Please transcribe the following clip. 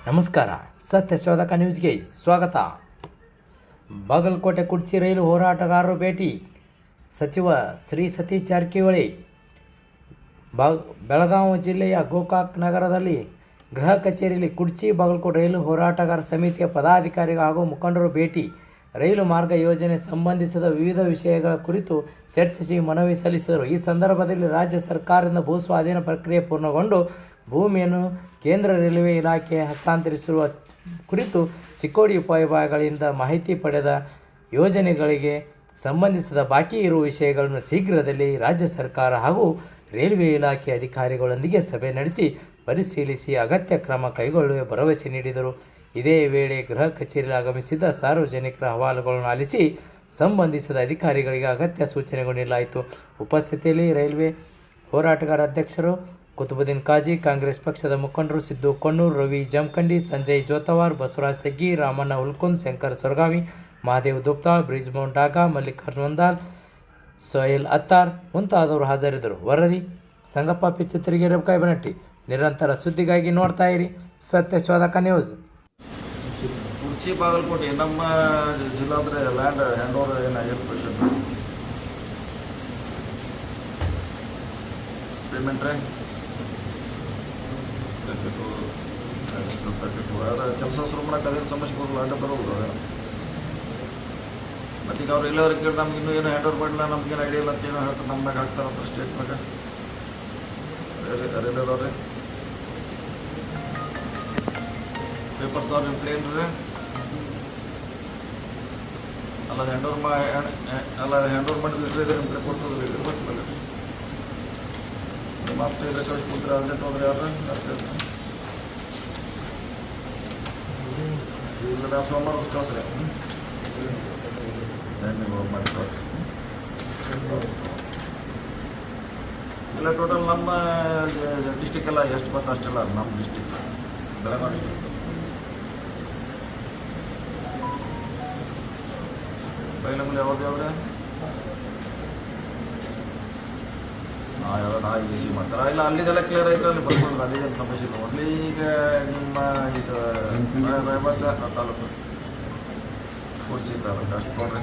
ನಮಸ್ಕಾರ, ಸತ್ಯಶೋಧಕ ನ್ಯೂಸ್ಗೆ ಸ್ವಾಗತ. ಬಾಗಲಕೋಟೆ ಕುಡ್ಚಿ ರೈಲು ಹೋರಾಟಗಾರರು ಭೇಟಿ. ಸಚಿವ ಶ್ರೀ ಸತೀಶ್ ಜಾರಕಿಹೊಳಿ ಬೆಳಗಾವಿ ಜಿಲ್ಲೆಯ ಗೋಕಾಕ್ ನಗರದಲ್ಲಿ ಗೃಹ ಕಚೇರಿಯಲ್ಲಿ ಕುಡ್ಚಿ ಬಾಗಲಕೋಟೆ ರೈಲು ಹೋರಾಟಗಾರ ಸಮಿತಿಯ ಪದಾಧಿಕಾರಿಗಳು ಹಾಗೂ ಮುಖಂಡರು ಭೇಟಿ. ರೈಲು ಮಾರ್ಗ ಯೋಜನೆ ಸಂಬಂಧಿಸಿದ ವಿವಿಧ ವಿಷಯಗಳ ಕುರಿತು ಚರ್ಚಿಸಿ ಮನವಿ ಸಲ್ಲಿಸಿದರು. ಈ ಸಂದರ್ಭದಲ್ಲಿ ರಾಜ್ಯ ಸರ್ಕಾರದಿಂದ ಭೂ ಸ್ವಾಧೀನ ಪ್ರಕ್ರಿಯೆ ಪೂರ್ಣಗೊಂಡು ಭೂಮಿಯನ್ನು ಕೇಂದ್ರ ರೈಲ್ವೆ ಇಲಾಖೆಗೆ ಹಸ್ತಾಂತರಿಸಿರುವ ಕುರಿತು ಚಿಕ್ಕೋಡಿ ಉಪವಿಭಾಗಗಳಿಂದ ಮಾಹಿತಿ ಪಡೆದ ಯೋಜನೆಗಳಿಗೆ ಸಂಬಂಧಿಸಿದ ಬಾಕಿ ಇರುವ ವಿಷಯಗಳನ್ನು ಶೀಘ್ರದಲ್ಲಿ ರಾಜ್ಯ ಸರ್ಕಾರ ಹಾಗೂ ರೈಲ್ವೆ ಇಲಾಖೆ ಅಧಿಕಾರಿಗಳೊಂದಿಗೆ ಸಭೆ ನಡೆಸಿ ಪರಿಶೀಲಿಸಿ ಅಗತ್ಯ ಕ್ರಮ ಕೈಗೊಳ್ಳುವ ಭರವಸೆ ನೀಡಿದರು. ಇದೇ ವೇಳೆ ಗೃಹ ಕಚೇರಿಯಲ್ಲಿ ಆಗಮಿಸಿದ ಸಾರ್ವಜನಿಕರ ಅಹವಾಲುಗಳನ್ನು ಆಲಿಸಿ ಸಂಬಂಧಿಸಿದ ಅಧಿಕಾರಿಗಳಿಗೆ ಅಗತ್ಯ ಸೂಚನೆಗಳು ನೀಡಲಾಯಿತು. ಉಪಸ್ಥಿತಿಯಲ್ಲಿ ರೈಲ್ವೆ ಹೋರಾಟಗಾರ ಅಧ್ಯಕ್ಷರು ಕುತುಬುದ್ದೀನ್ ಕಾಜಿ, ಕಾಂಗ್ರೆಸ್ ಪಕ್ಷದ ಮುಖಂಡರು ಸಿದ್ದು ಕೊಣ್ಣೂರು, ರವಿ ಜಮಖಂಡಿ, ಸಂಜಯ್ ಜೋತವಾರ್, ಬಸವರಾಜ್ ತೆಗ್ಗಿ, ರಾಮಣ್ಣ ಹುಲ್ಕುಂದ್, ಶಂಕರ್ ಸೊರಗಾವಿ, ಮಹಾದೇವ್ ದುಪ್ತಾಳ್, ಬ್ರಿಜ್ಮೋಹನ್ ಡಾಗಾ, ಮಲ್ಲಿಕಾರ್ಜುನ್ ವಂದಾಲ್, ಸೋಹೇಲ್ ಅತ್ತಾರ್ ಮುಂತಾದವರು ಹಾಜರಿದ್ದರು. ವರದಿ ಸಂಗಪ್ಪ ಪಿಚ್ಚತ್ತರಿಗೆ, ರೇವಕಾಯಿ ಬನಟ್ಟಿ. ನಿರಂತರ ಸುದ್ದಿಗಾಗಿ ನೋಡ್ತಾ ಇರಿ ಸತ್ಯಶೋಧಕ ನ್ಯೂಸ್. ಕುಡ್ಚಿ ಬಾಗಲಕೋಟೆ ನಮ್ಮ ಜಿಲ್ಲಾದ್ರೆ ಲ್ಯಾಂಡ್ ಹ್ಯಾಂಡ್ ಓವರ್ ಏನಾಗಿರೋ ಪೊಸಿಷನ್ ಪೇಮೆಂಟ್ ರೀ ಕೆಲಸ ಶುರು ಮಾಡಕ್ಕೆ ಅದೇನು ಸಮಸ್ಯೆ ಬರೋಲ್ಲ, ಅಡ್ಡ ಬರೋದು. ಮತ್ತು ಈಗ ಅವ್ರು ಇಲ್ಲವ್ರಿಗೆ ಕೇಳಿ ನಮ್ಗೆ ಇನ್ನೂ ಏನೋ ಹ್ಯಾಂಡ್ ಓವರ್ ಮಾಡಿಲ್ಲ, ನಮ್ಗೇನು ಐಡಿಯಾ ಇಲ್ಲ ಅಂತ ಏನೋ ಹೇಳ್ತಾರೆ, ನಮ್ಮ ಮ್ಯಾಗ ಹಾಕ್ತಾರಂತ ಸ್ಟೇಟ್ನಾಗ ರೈಲ್ವೆದವ್ರಿ ಪೇಪರ್ಸ್ ಅವ್ರ ಪ್ಲೇನ್ ರೀ ಅಲ್ಲ ಹ್ಯಾಂಡ್ ಓವರ್ ಮಾಡಿದ್ರೆ ನಿಮ್ಮ ಕೊಡ್ತದ್ರಿ ಇರ್ಬೇಕಲ್ಲ ನಿಮ್ಮ ಆಫ್ಟರ್ ಇದ್ರೆ ಕಳಿಸ್ಕೊಡ್ತೀರ ಅರ್ಜೆಂಟ್ ಹೋದ್ರೆ ಯಾರು ಇಲ್ಲ ಸೋಮವಾರ ಕಳಿಸ್ರಿ ಮಾಡಿ ಕಳಿಸ್ರಿ. ಇಲ್ಲ ಟೋಟಲ್ ನಮ್ಮ ಡಿಸ್ಟಿಕ್ ಎಲ್ಲ ಎಷ್ಟು ಬಂತು ಅಷ್ಟೆಲ್ಲ ನಮ್ಮ ಡಿಸ್ಟಿಕ್ ಬೆಳಗಾವಿ ಡಿಸ್ಟಿಕ್ ಬೈಲಂಗ್ಲಿ ಯಾವ್ದು ನಾ ಈಸಿ ಮಾಡ್ತಾರೆ ಇಲ್ಲ ಅಲ್ಲಿದೆಲ್ಲ ಕ್ಲಿಯರ್ ಆಯ್ತು, ಅಲ್ಲಿ ಬರ್ಬೋದು, ಅಲ್ಲಿದೇನು ಸಮಸ್ಯೆ ಇಲ್ಲ. ಓನ್ಲಿ ಈಗ ನಿಮ್ಮ ಇದು ರಾಯಬಾಗ ತಾಲೂಕು ಕುಡ್ಚಿ ತಾಲೂಕು ಅಷ್ಟು ನೋಡ್ರಿ.